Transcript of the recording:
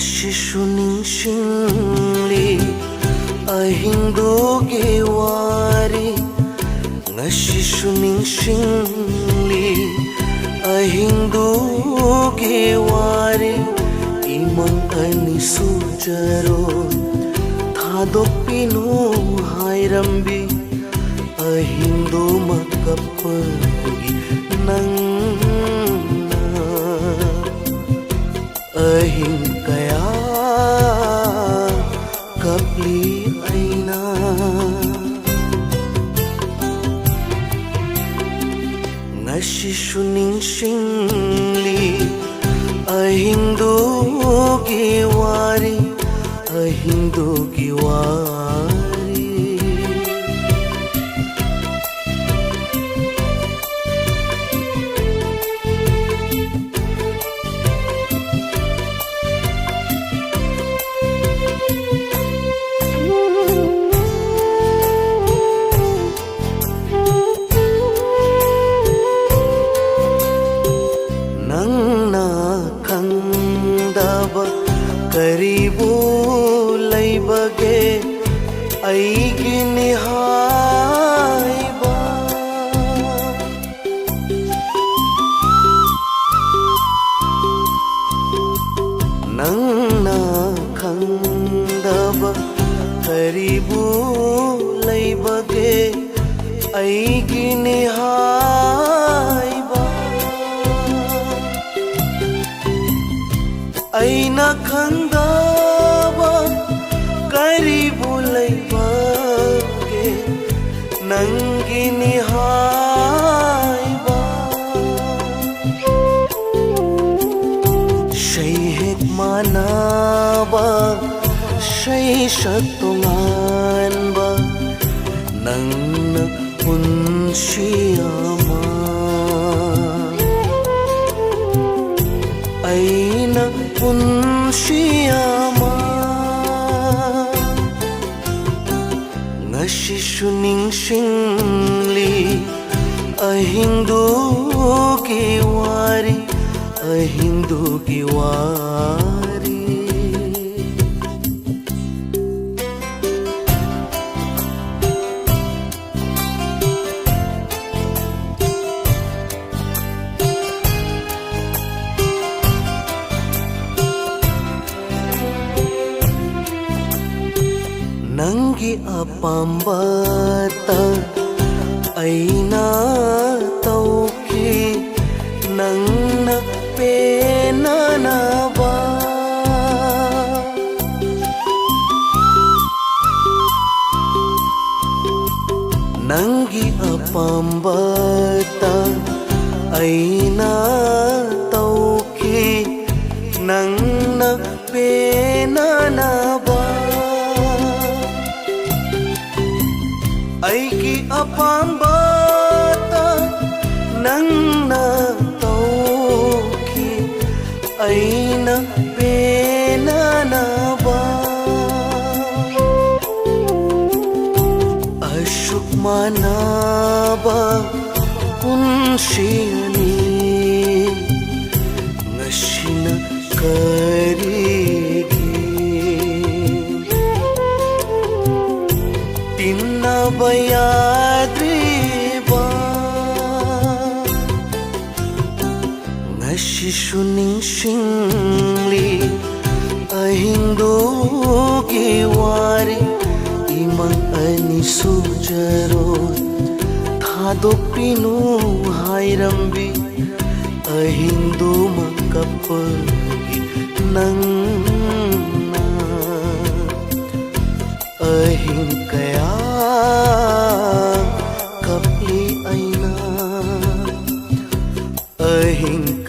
Ngashisu ningsingli ahingdugi wari. Ngashisu ningsingli ahingdugi wari. Imang ani sujaro thadopinu hairambi. Ahingdu makapagi nangna ahing kaya kapli aina. Ngashisu ningsingli ahingdugi wari. Ahingdugi wari. Karibu laibage aigi nihaiba. Nang nakhandaba karibu laibage aigi nihaiba. Aina khandaba karibu laibage nangi nihaiba. Shay hikmanaba shay shatunganba nang napunshiyama. Aina punshiyama. Ngashisu ningsingli ahingdugi wari. Ahingdugi wari. Nangi apambata aina tauki nangna penanaba. Nangi apambata aina tauki nangna penanaba. Aigi apambata nangna tauki aina penanaba. Ashuk manaba kunshiyani ngashina karigi. Tinna bayadriba. Ngashisu ningsingli ahingdugi wari. Imang ani sujaro thadopinu hairambi. Ahingdu makapagi nangna ahing kaya kapli aina. Ahing